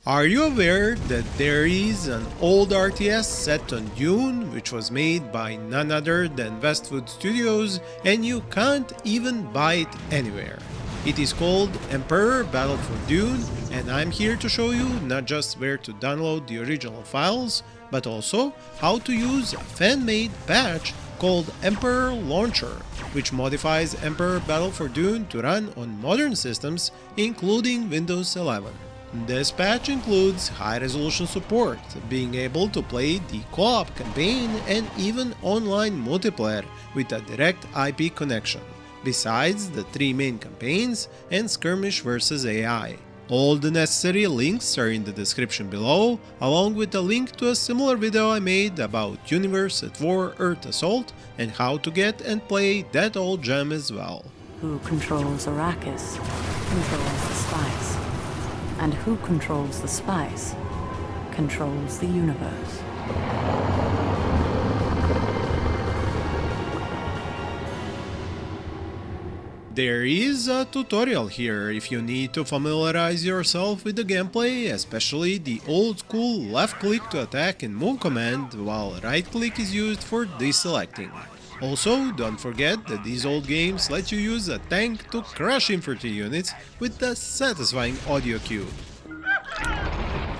Are you aware that there is an old RTS set on Dune which was made by none other than Westwood Studios and you can't even buy it anywhere? It is called Emperor Battle for Dune, and I'm here to show you not just where to download the original files, but also how to use a fan-made patch called Emperor Launcher, which modifies Emperor Battle for Dune to run on modern systems including Windows 11. This patch includes high-resolution support, being able to play the co-op campaign and even online multiplayer with a direct IP connection, besides the 3 main campaigns and Skirmish vs AI. All the necessary links are in the description below, along with a link to a similar video I made about Universe at War Earth Assault and how to get and play that old gem as well. Who controls Arrakis controls the spice. And who controls the spice controls the universe. There is a tutorial here if you need to familiarize yourself with the gameplay, especially the old school left click to attack and move command, while right click is used for deselecting. Also, don't forget that these old games let you use a tank to crush infantry units with a satisfying audio cue.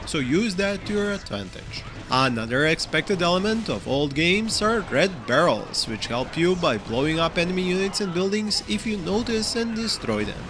So use that to your advantage. Another expected element of old games are red barrels, which help you by blowing up enemy units and buildings if you notice and destroy them.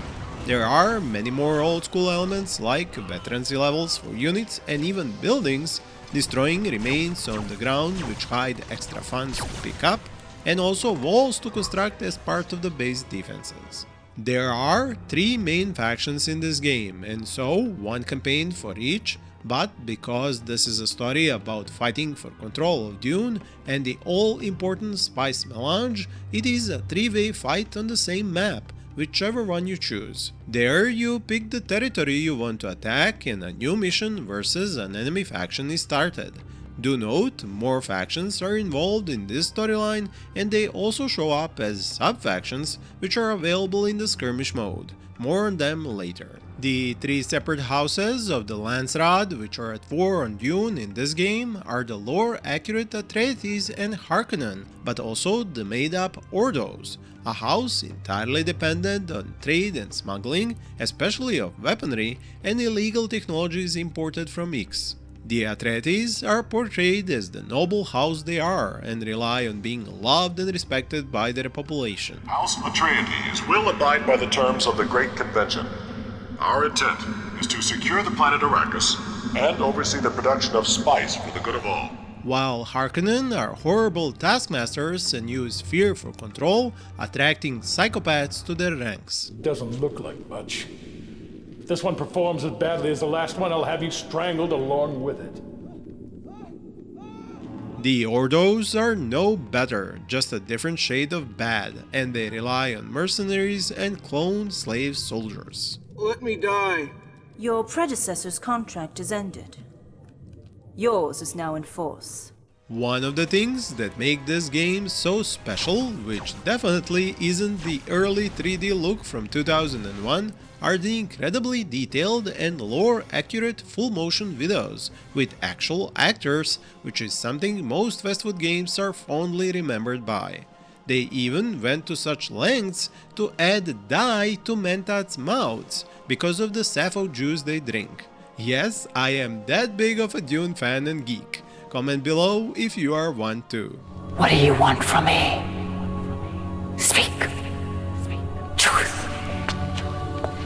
There are many more old school elements like veterancy levels for units and even buildings, destroying remains on the ground which hide extra funds to pick up, and also walls to construct as part of the base defenses. There are 3 main factions in this game, and so 1 campaign for each, but because this is a story about fighting for control of Dune and the all-important spice melange, it is a 3-way fight on the same map, whichever one you choose. There you pick the territory you want to attack and a new mission versus an enemy faction is started. Do note, more factions are involved in this storyline and they also show up as subfactions which are available in the skirmish mode. More on them later. The 3 separate houses of the Landsraad which are at war on Dune in this game are the lore-accurate Atreides and Harkonnen, but also the made-up Ordos, a house entirely dependent on trade and smuggling, especially of weaponry and illegal technologies imported from Ix. The Atreides are portrayed as the noble house they are and rely on being loved and respected by their population. House Atreides will abide by the terms of the Great Convention. Our intent is to secure the planet Arrakis and oversee the production of spice for the good of all. While Harkonnen are horrible taskmasters and use fear for control, attracting psychopaths to their ranks. Doesn't look like much. If this one performs as badly as the last one, I'll have you strangled along with it. The Ordos are no better, just a different shade of bad, and they rely on mercenaries and cloned slave soldiers. Let me die. Your predecessor's contract is ended. Yours is now in force. One of the things that make this game so special, which definitely isn't the early 3D look from 2001, are the incredibly detailed and lore-accurate full-motion videos with actual actors, which is something most Westwood games are fondly remembered by. They even went to such lengths to add dye to Mentats' mouths because of the sappho juice they drink. Yes, I am that big of a Dune fan and geek. Comment below if you are one too. What do you want from me? Speak. Truth.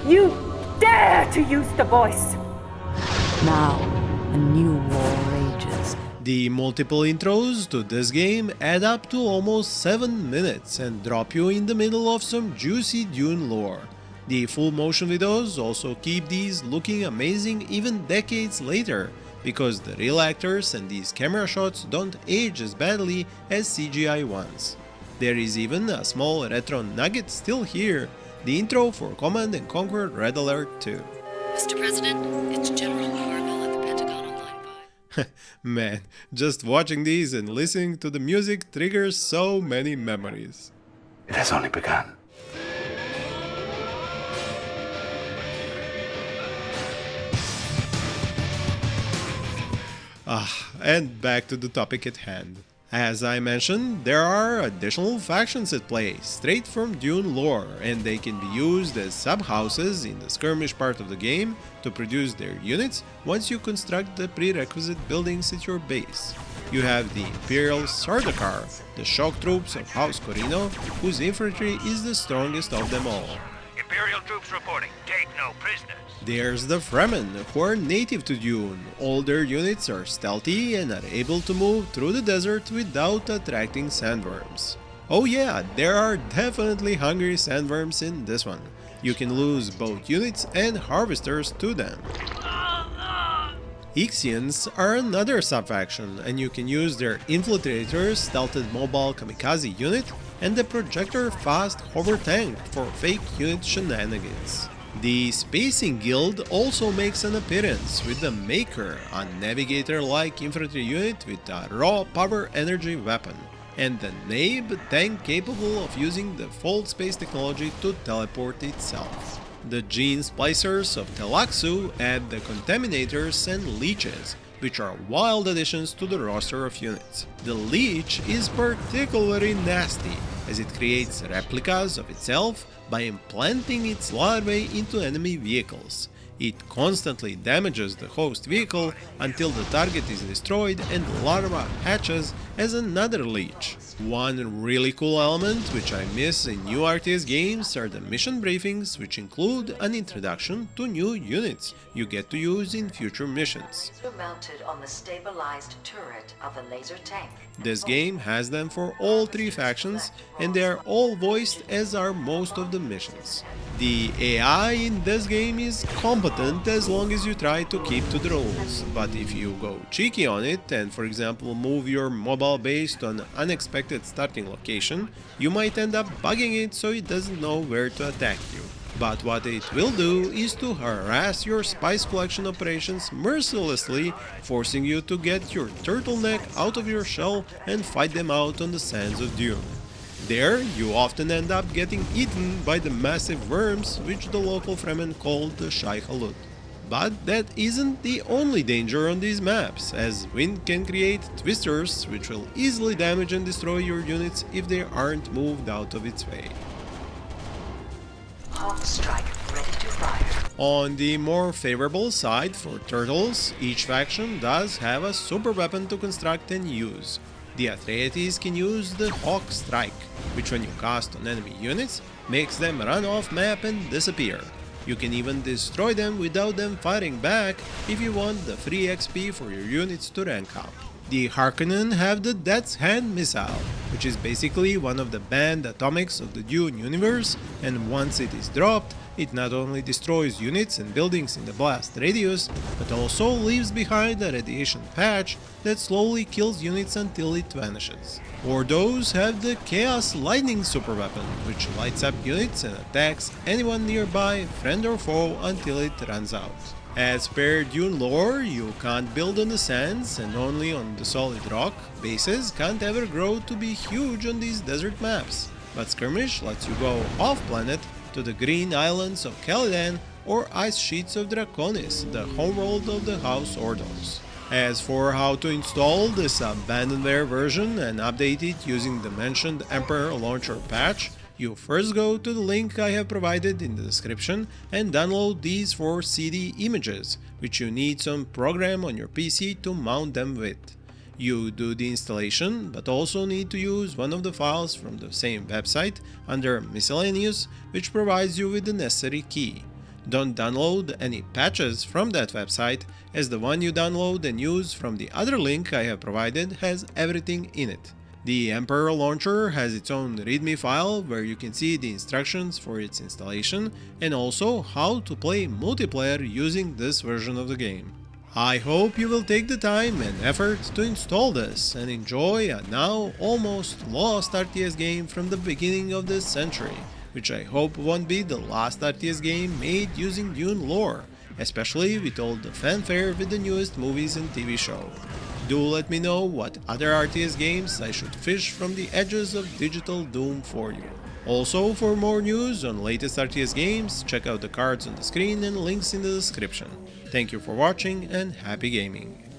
You dare to use the voice! Now, a new war rages. The multiple intros to this game add up to almost 7 minutes and drop you in the middle of some juicy Dune lore. The full motion videos also keep these looking amazing even decades later, because the real actors and these camera shots don't age as badly as CGI ones. There is even a small retro nugget still here, the intro for Command & Conquer Red Alert 2. Mr. President, it's General Carville at the Pentagon on line 5. Man, just watching these and listening to the music triggers so many memories. It has only begun. And back to the topic at hand. As I mentioned, there are additional factions at play, straight from Dune Lore, and they can be used as sub-houses in the skirmish part of the game to produce their units once you construct the prerequisite buildings at your base. You have the Imperial Sardaukar, the shock troops of House Corino, whose infantry is the strongest of them all. Imperial troops reporting. Take no prisoners. There's the Fremen, who are native to Dune. All their units are stealthy and are able to move through the desert without attracting sandworms. Oh yeah, there are definitely hungry sandworms in this one. You can lose both units and harvesters to them. Ixians are another subfaction, and you can use their Infiltrators, stealthed mobile kamikaze unit, and the Projector fast hover tank for fake unit shenanigans. The Spacing Guild also makes an appearance with the Maker, a navigator-like infantry unit with a raw power energy weapon, and the Nabe tank capable of using the fold space technology to teleport itself. The Gene Splicers of Telaxu add the Contaminators and Leeches, which are wild additions to the roster of units. The Leech is particularly nasty, as it creates replicas of itself by implanting its larvae into enemy vehicles. It constantly damages the host vehicle until the target is destroyed and the larva hatches as another leech. One really cool element which I miss in new RTS games are the mission briefings, which include an introduction to new units you get to use in future missions. Mounted on the stabilized turret of a laser tank. This game has them for all three factions, and they are all voiced, as are most of the missions. The AI in this game is competent as long as you try to keep to the rules, but if you go cheeky on it and, for example, move your mobile base to an unexpected starting location, you might end up bugging it so it doesn't know where to attack you. But what it will do is to harass your spice collection operations mercilessly, forcing you to get your turtleneck out of your shell and fight them out on the sands of Dune. There, you often end up getting eaten by the massive worms, which the local Fremen called the Shai Halut. But that isn't the only danger on these maps, as wind can create twisters which will easily damage and destroy your units if they aren't moved out of its way. Hawk strike ready to fire. On the more favorable side for turtles, each faction does have a super weapon to construct and use. The Atreides can use the Hawk Strike, which when you cast on enemy units, makes them run off map and disappear. You can even destroy them without them firing back if you want the free XP for your units to rank up. The Harkonnen have the Death's Hand missile, which is basically one of the banned atomics of the Dune universe, and once it is dropped, it not only destroys units and buildings in the blast radius, but also leaves behind a radiation patch that slowly kills units until it vanishes. Ordos have the Chaos Lightning superweapon, which lights up units and attacks anyone nearby, friend or foe, until it runs out. As per Dune Lore, you can't build on the sands and only on the solid rock. Bases can't ever grow to be huge on these desert maps, but Skirmish lets you go off-planet to the green islands of Caladan or ice sheets of Draconis, the homeworld of the House Ordos. As for how to install this abandonware version and update it using the mentioned Emperor Launcher patch, you first go to the link I have provided in the description and download these 4 CD images, which you need some program on your PC to mount them with. You do the installation, but also need to use one of the files from the same website under Miscellaneous, which provides you with the necessary key. Don't download any patches from that website, as the one you download and use from the other link I have provided has everything in it. The Emperor Launcher has its own README file where you can see the instructions for its installation and also how to play multiplayer using this version of the game. I hope you will take the time and effort to install this and enjoy a now almost lost RTS game from the beginning of this century, which I hope won't be the last RTS game made using Dune Lore, especially with all the fanfare with the newest movies and TV show. Do let me know what other RTS games I should fish from the edges of digital doom for you. Also, for more news on latest RTS games, check out the cards on the screen and links in the description. Thank you for watching and happy gaming!